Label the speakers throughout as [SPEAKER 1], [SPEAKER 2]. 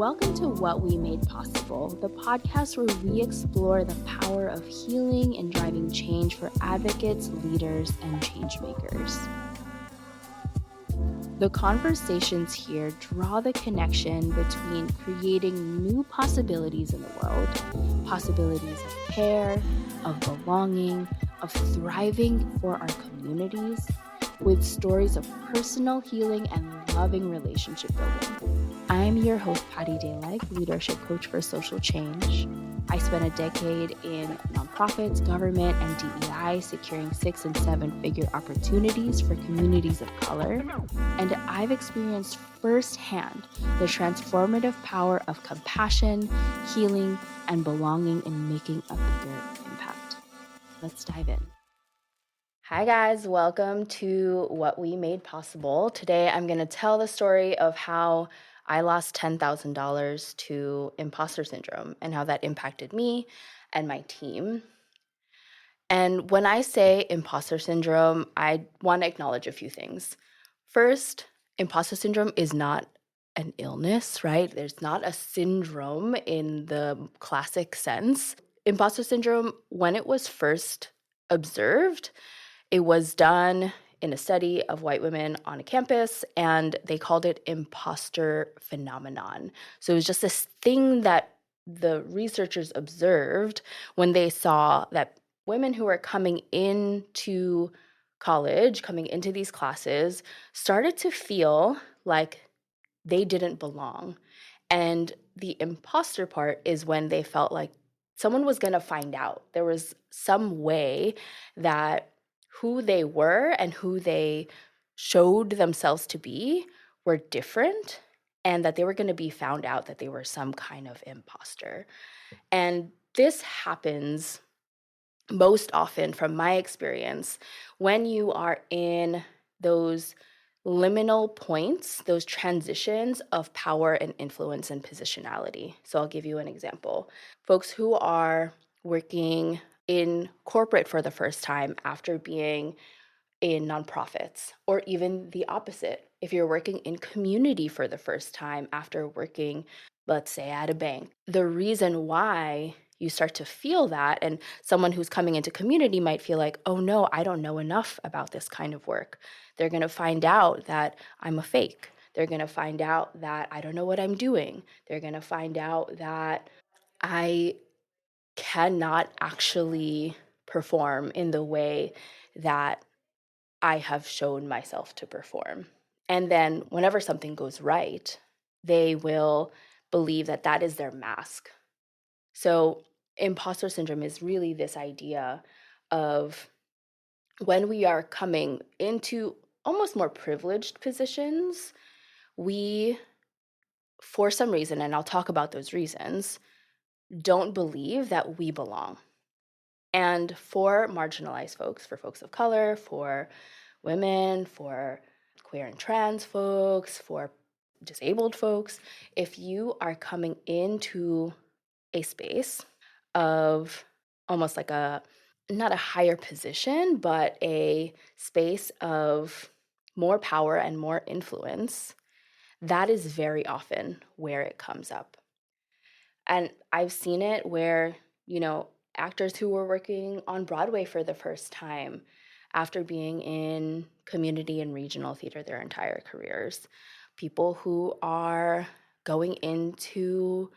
[SPEAKER 1] Welcome to What We Made Possible, the podcast where we explore the power of healing and driving change for advocates, leaders, and change makers. The conversations here draw the connection between creating new possibilities in the world, possibilities of care, of belonging, of thriving for our communities, with stories of personal healing and loving relationship building. I'm your host, Patty Daylight, leadership coach for social change. I spent a decade in nonprofits, government, and DEI, securing 6- and 7-figure opportunities for communities of color. And I've experienced firsthand the transformative power of compassion, healing, and belonging in making a bigger impact. Let's dive in. Hi guys, welcome to What We Made Possible. Today I'm going to tell the story of how I lost $10,000 to imposter syndrome and how that impacted me and my team. And when I say imposter syndrome, I want to acknowledge a few things. First, imposter syndrome is not an illness, right? There's not a syndrome in the classic sense. Imposter syndrome, when it was first observed, it was done in a study of white women on a campus, and they called it imposter phenomenon. So it was just this thing that the researchers observed when they saw that women who were coming into college, coming into these classes, started to feel like they didn't belong. And the imposter part is when they felt like someone was going to find out. There was some way that who they were and who they showed themselves to be were different, and that they were going to be found out that they were some kind of imposter. And this happens most often, from my experience, when you are in those liminal points, those transitions of power and influence and positionality. So I'll give you an example. Folks who are working in corporate for the first time after being in nonprofits, or even the opposite. If you're working in community for the first time after working, let's say, at a bank, the reason why you start to feel that, and someone who's coming into community might feel like, oh no, I don't know enough about this kind of work. They're going to find out that I'm a fake. They're going to find out that I don't know what I'm doing. They're going to find out that I cannot actually perform in the way that I have shown myself to perform. And then whenever something goes right, they will believe that that is their mask. So imposter syndrome is really this idea of when we are coming into almost more privileged positions, we, for some reason, and I'll talk about those reasons, don't believe that we belong. And for marginalized folks, for folks of color, for women, for queer and trans folks, for disabled folks, if you are coming into a space of almost like not a higher position, but a space of more power and more influence, that is very often where it comes up. And I've seen it where, actors who were working on Broadway for the first time after being in community and regional theater their entire careers, people who are going into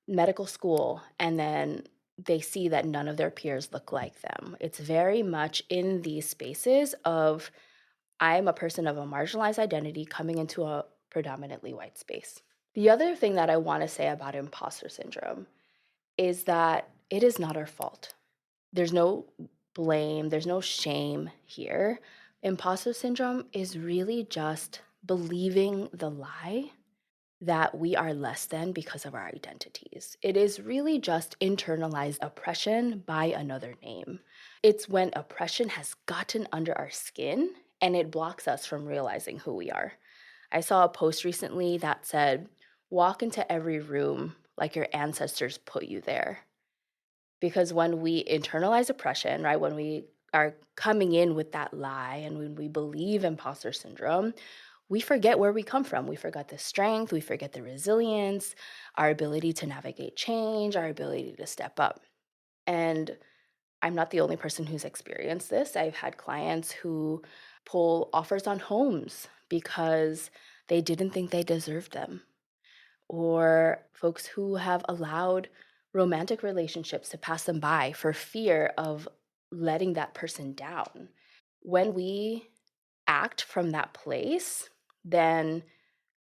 [SPEAKER 1] medical school and then they see that none of their peers look like them. It's very much in these spaces of, I'm a person of a marginalized identity coming into a predominantly white space. The other thing that I want to say about imposter syndrome is that it is not our fault. There's no blame, there's no shame here. Imposter syndrome is really just believing the lie that we are less than because of our identities. It is really just internalized oppression by another name. It's when oppression has gotten under our skin and it blocks us from realizing who we are. I saw a post recently that said, walk into every room like your ancestors put you there. Because when we internalize oppression, right, when we are coming in with that lie and when we believe imposter syndrome, we forget where we come from. We forget the strength, we forget the resilience, our ability to navigate change, our ability to step up. And I'm not the only person who's experienced this. I've had clients who pull offers on homes because they didn't think they deserved them, or folks who have allowed romantic relationships to pass them by for fear of letting that person down. When we act from that place, then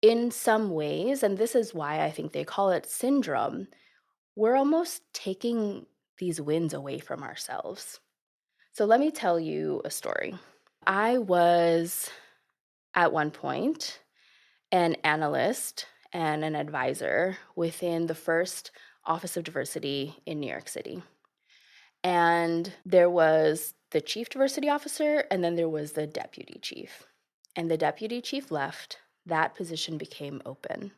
[SPEAKER 1] in some ways, and this is why I think they call it syndrome, we're almost taking these wins away from ourselves. So let me tell you a story. I was at one point an analyst and an advisor within the first Office of Diversity in New York City. And there was the chief diversity officer, and then there was the deputy chief. And the deputy chief left, that position became open.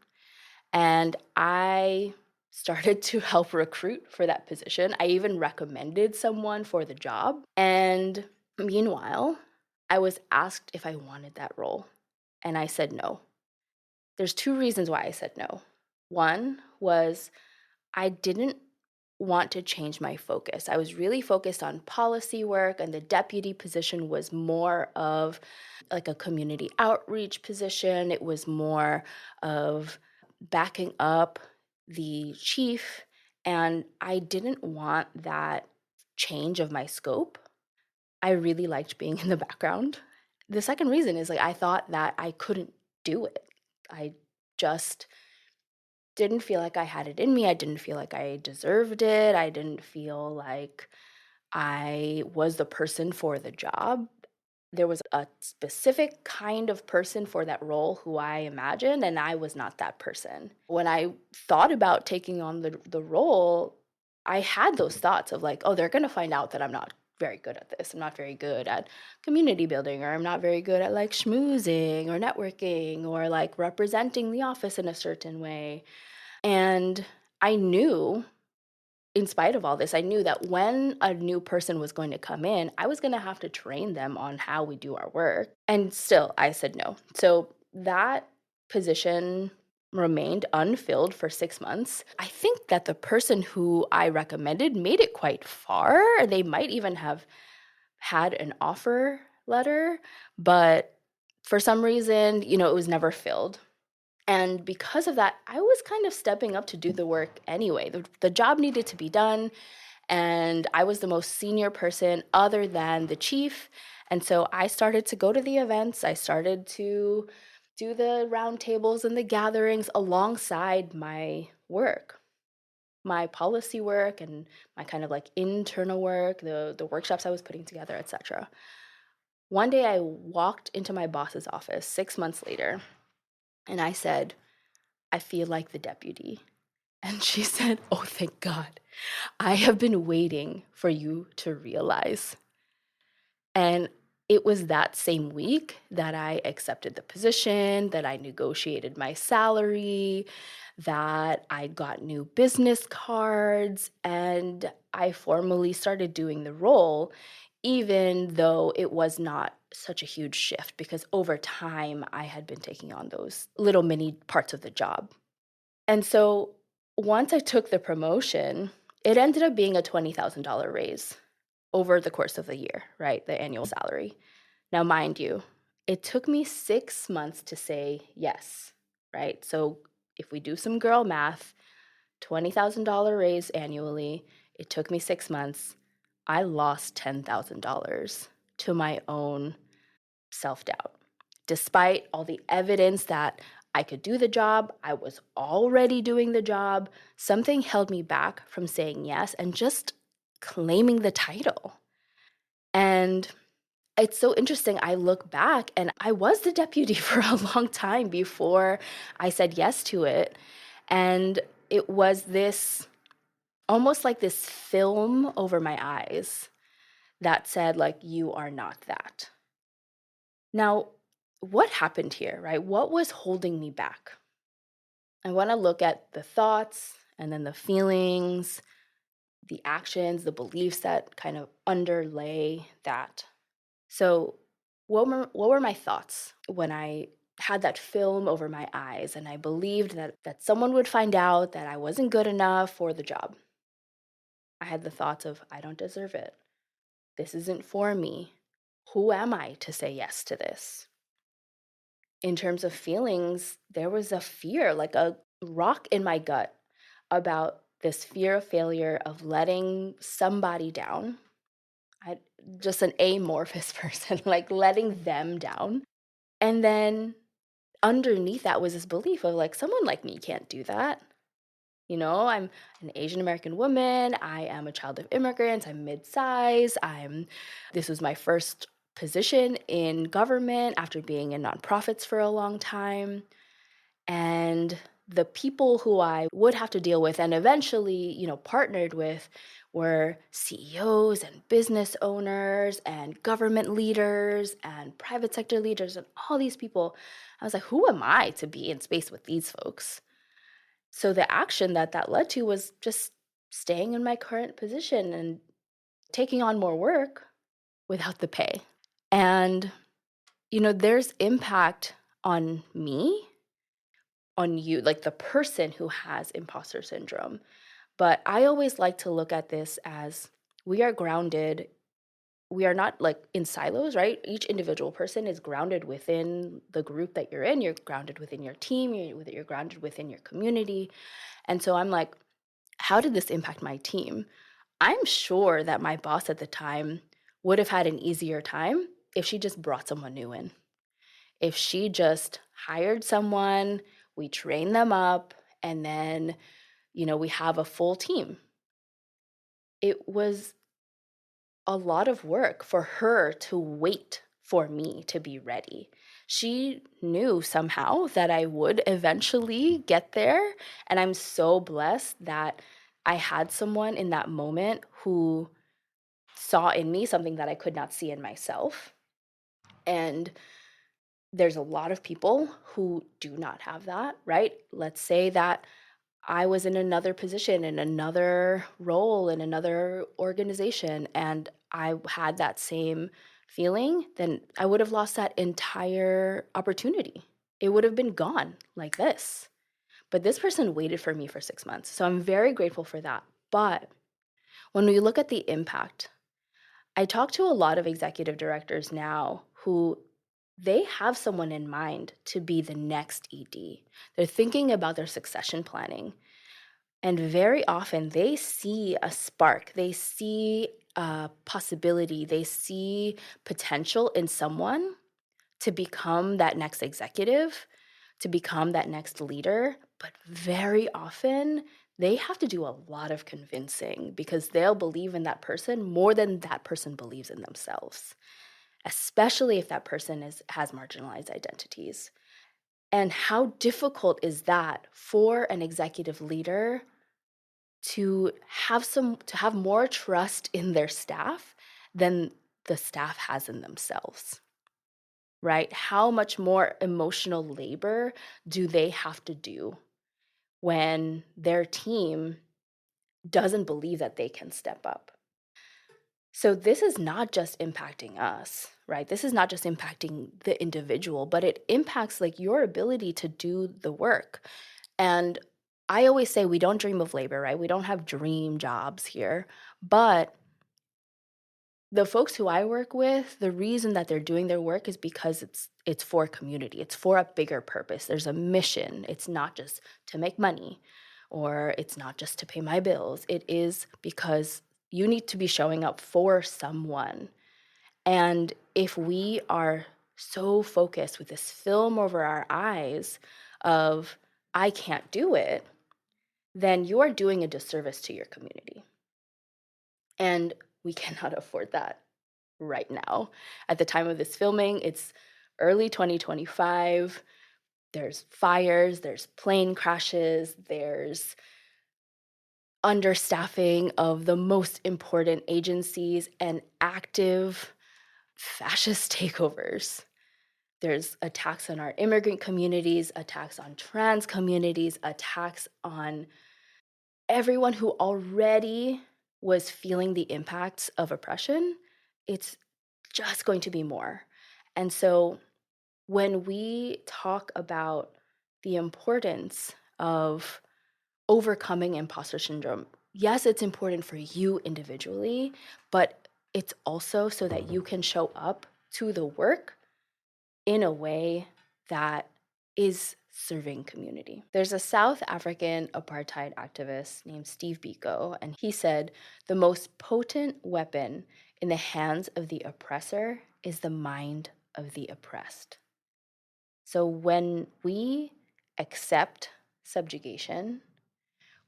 [SPEAKER 1] And I started to help recruit for that position. I even recommended someone for the job. And meanwhile, I was asked if I wanted that role. And I said no. There's two reasons why I said no. One was I didn't want to change my focus. I was really focused on policy work, and the deputy position was more of like a community outreach position. It was more of backing up the chief, and I didn't want that change of my scope. I really liked being in the background. The second reason is like I thought that I couldn't do it. I just didn't feel like I had it in me. I didn't feel like I deserved it. I didn't feel like I was the person for the job. There was a specific kind of person for that role who I imagined, and I was not that person. When I thought about taking on the role, I had those thoughts of like, oh, they're going to find out that I'm not very good at this. I'm not very good at community building, or I'm not very good at like schmoozing or networking or like representing the office in a certain way. And I knew, in spite of all this, I knew that when a new person was going to come in, I was going to have to train them on how we do our work. And still, I said no. So that position remained unfilled for 6 months. I think that the person who I recommended made it quite far. They might even have had an offer letter, but for some reason, it was never filled. And because of that, I was kind of stepping up to do the work anyway. The job needed to be done, and I was the most senior person other than the chief. And so I started to go to the events. I started to do the roundtables and the gatherings alongside my work, my policy work and my kind of like internal work, the workshops I was putting together, etc. One day I walked into my boss's office 6 months later, and I said, I feel like the deputy. And she said, oh, thank God. I have been waiting for you to realize. And it was that same week that I accepted the position, that I negotiated my salary, that I got new business cards, and I formally started doing the role, even though it was not such a huge shift, because over time I had been taking on those little mini parts of the job. And so once I took the promotion, it ended up being a $20,000 raise over the course of the year, right? The annual salary. Now, mind you, it took me 6 months to say yes, right? So if we do some girl math, $20,000 raise annually, it took me 6 months. I lost $10,000 to my own self-doubt. Despite all the evidence that I could do the job, I was already doing the job, something held me back from saying yes and just claiming the title. And it's so interesting. I look back and I was the deputy for a long time before I said yes to it. And it was this almost like this film over my eyes that said, like, you are not that. Now, what happened here, right? What was holding me back? I want to look at the thoughts and then the feelings, the actions, the beliefs that kind of underlay that. So, what were my thoughts when I had that film over my eyes, and I believed that someone would find out that I wasn't good enough for the job. I had the thoughts of, I don't deserve it. This isn't for me. Who am I to say yes to this? In terms of feelings, there was a fear, like a rock in my gut about this fear of failure, of letting somebody down. I just an amorphous person, like letting them down. And then underneath that was this belief of like, someone like me can't do that. I'm an Asian American woman. I am a child of immigrants. I'm mid-size. This was my first position in government after being in nonprofits for a long time. And the people who I would have to deal with and eventually, partnered with were CEOs and business owners and government leaders and private sector leaders and all these people. I was like, who am I to be in space with these folks? So the action that led to was just staying in my current position and taking on more work without the pay. And, there's impact on me, on you, like the person who has imposter syndrome. But I always like to look at this as we are grounded. We are not like in silos, right? Each individual person is grounded within the group that you're in. You're grounded within your team. You're grounded within your community. And so I'm like, how did this impact my team? I'm sure that my boss at the time would have had an easier time if she just brought someone new in. If she just hired someone, we train them up, and then, we have a full team. It was a lot of work for her to wait for me to be ready. She knew somehow that I would eventually get there. And I'm so blessed that I had someone in that moment who saw in me something that I could not see in myself. And there's a lot of people who do not have that, right? Let's say that I was in another position, in another role, in another organization, and I had that same feeling, then I would have lost that entire opportunity. It would have been gone like this. But this person waited for me for 6 months. So I'm very grateful for that. But when we look at the impact, I talk to a lot of executive directors now who they have someone in mind to be the next ED. They're thinking about their succession planning. And very often they see a spark, they see a possibility, they see potential in someone to become that next executive, to become that next leader. But very often they have to do a lot of convincing because they'll believe in that person more than that person believes in themselves, especially if that person has marginalized identities. And how difficult is that for an executive leader to have more trust in their staff than the staff has in themselves, right? How much more emotional labor do they have to do when their team doesn't believe that they can step up? So this is not just impacting us, right? This is not just impacting the individual, but it impacts like your ability to do the work. And I always say we don't dream of labor, right? We don't have dream jobs here. But the folks who I work with, the reason that they're doing their work is because it's for a community. It's for a bigger purpose. There's a mission. It's not just to make money or it's not just to pay my bills. It is because you need to be showing up for someone. And if we are so focused with this film over our eyes of I can't do it, then you are doing a disservice to your community. And we cannot afford that right now. At the time of this filming, it's early 2025. There's fires, there's plane crashes, there's understaffing of the most important agencies and active fascist takeovers. There's attacks on our immigrant communities, attacks on trans communities, attacks on everyone who already was feeling the impacts of oppression. It's just going to be more. And so when we talk about the importance of overcoming imposter syndrome, yes, it's important for you individually, but it's also so that you can show up to the work in a way that is serving community. There's a South African apartheid activist named Steve Biko, and he said, "The most potent weapon in the hands of the oppressor is the mind of the oppressed." So when we accept subjugation,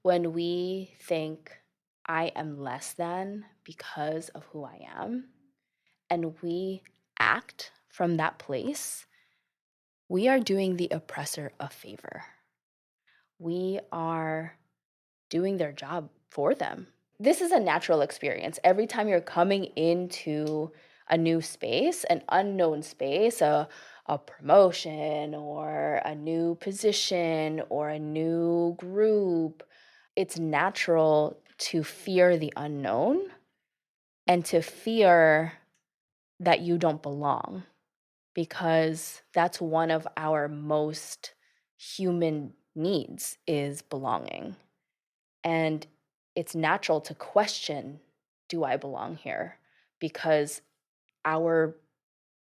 [SPEAKER 1] when we think I am less than because of who I am, and we act from that place, we are doing the oppressor a favor. We are doing their job for them. This is a natural experience. Every time you're coming into a new space, an unknown space, a promotion or a new position or a new group, it's natural to fear the unknown and to fear that you don't belong, because that's one of our most human needs, is belonging. And it's natural to question, do I belong here? Because our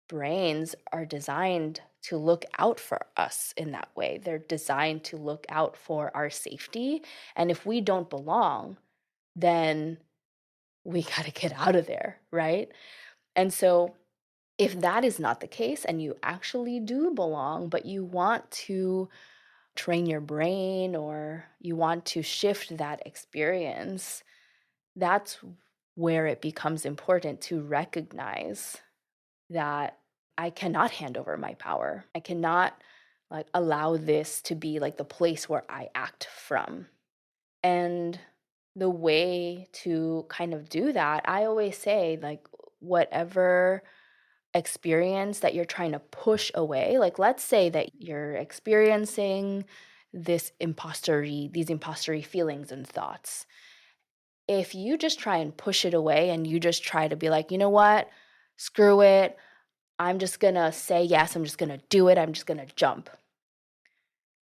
[SPEAKER 1] brains are designed to look out for us in that way. They're designed to look out for our safety. And if we don't belong, then we got to get out of there, right? And so if that is not the case and you actually do belong, but you want to train your brain or you want to shift that experience, that's where it becomes important to recognize that I cannot hand over my power. I cannot allow this to be like the place where I act from. And the way to kind of do that, I always say, like, whatever experience that you're trying to push away, like let's say that you're experiencing these impostery feelings and thoughts. If you just try and push it away and you just try to be like, you know what, screw it, I'm just gonna say yes, I'm just gonna do it, I'm just gonna jump.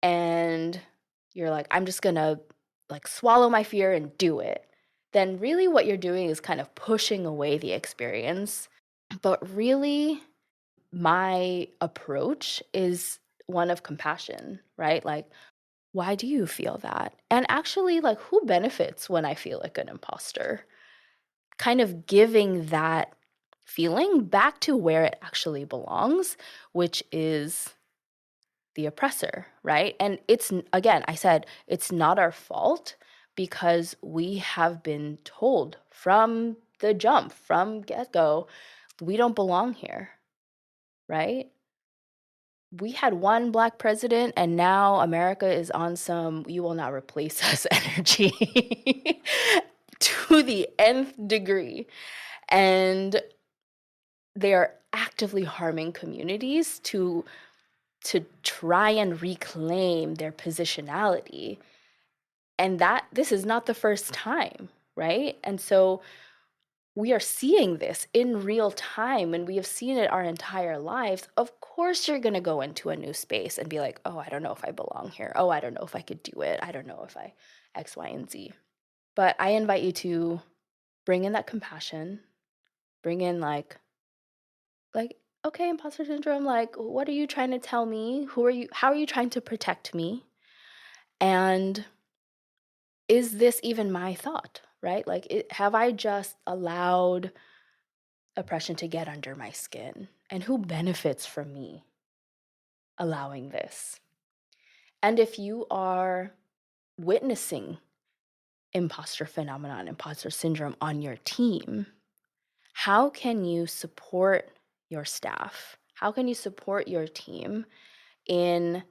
[SPEAKER 1] And you're like, I'm just gonna swallow my fear and do it. Then really what you're doing is kind of pushing away the experience. But really, my approach is one of compassion, right? Like, why do you feel that? And actually, like, who benefits when I feel like an imposter? Kind of giving that feeling back to where it actually belongs, which is the oppressor, right? And it's, again, I said, it's not our fault because we have been told from the jump, from get-go, we don't belong here, right? We had one Black president, and now America is on some "you will not replace us" energy to the nth degree. And they are actively harming communities to try and reclaim their positionality. And that this is not the first time, right? And so we are seeing this in real time, and we have seen it our entire lives. Of course, you're going to go into a new space and be like, oh, I don't know if I belong here. Oh, I don't know if I could do it. I don't know if I X, Y, and Z. But I invite you to bring in that compassion, bring in okay, imposter syndrome, like, what are you trying to tell me? How are you trying to protect me? And is this even my thought, right? Have I just allowed oppression to get under my skin? And who benefits from me allowing this? And if you are witnessing imposter phenomenon, imposter syndrome on your team, how can you support your staff? How can you support your team in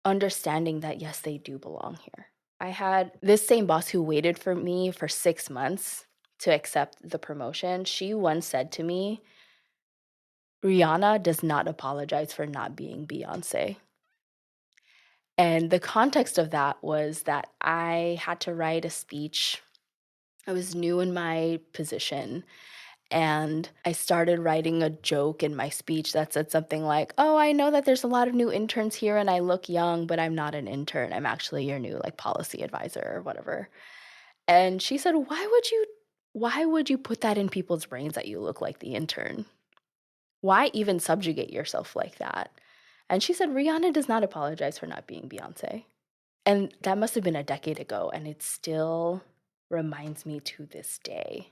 [SPEAKER 1] understanding that, yes, they do belong here? I had this same boss who waited for me for 6 months to accept the promotion. She once said to me, Rihanna does not apologize for not being Beyonce. And the context of that was that I had to write a speech. I was new in my position, And I started writing a joke in my speech that said something like, "Oh, I know that there's a lot of new interns here and I look young, but I'm not an intern. I'm actually your new like policy advisor or whatever." And she said, "Why would you put that in people's brains that you look like the intern? Why even subjugate yourself like that?" And she said, "Rihanna does not apologize for not being Beyonce." And that must have been a decade ago, and it still reminds me to this day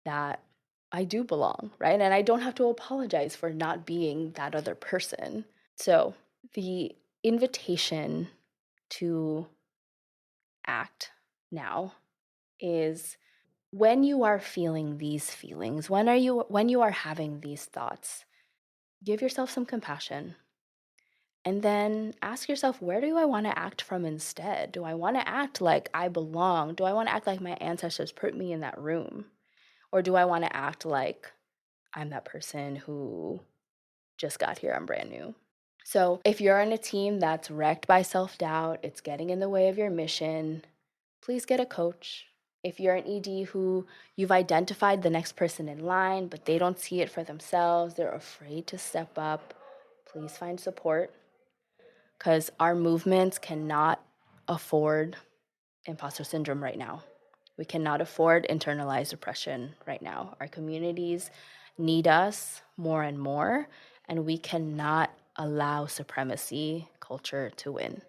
[SPEAKER 1] that I do belong, right? And I don't have to apologize for not being that other person. So, the invitation to act now is when you are feeling these feelings, when you are having these thoughts, give yourself some compassion. And then ask yourself, where do I want to act from instead? Do I want to act like I belong? Do I want to act like my ancestors put me in that room? Or do I want to act like I'm that person who just got here, I'm brand new? So if you're in a team that's wrecked by self-doubt, it's getting in the way of your mission, please get a coach. If you're an ED who you've identified the next person in line, but they don't see it for themselves, they're afraid to step up, please find support, because our movements cannot afford imposter syndrome right now. We cannot afford internalized oppression right now. Our communities need us more and more, and we cannot allow supremacy culture to win.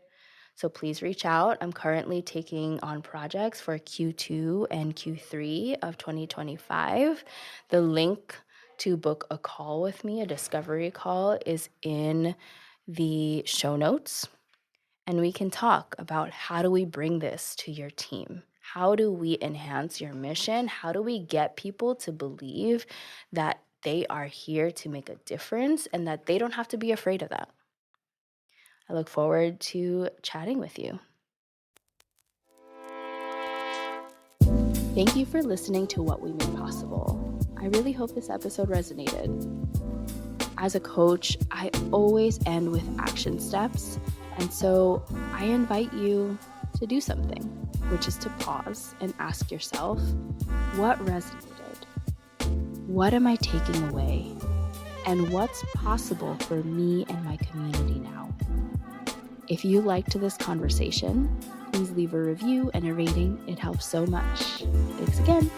[SPEAKER 1] So please reach out. I'm currently taking on projects for Q2 and Q3 of 2025. The link to book a call with me, a discovery call, is in the show notes. And we can talk about how do we bring this to your team? How do we enhance your mission? How do we get people to believe that they are here to make a difference and that they don't have to be afraid of that? I look forward to chatting with you. Thank you for listening to What We Made Possible. I really hope this episode resonated. As a coach, I always end with action steps, and so I invite you to do something, which is to pause and ask yourself, what resonated? What am I taking away? And what's possible for me and my community now? If you liked this conversation, please leave a review and a rating. It helps so much. Thanks again.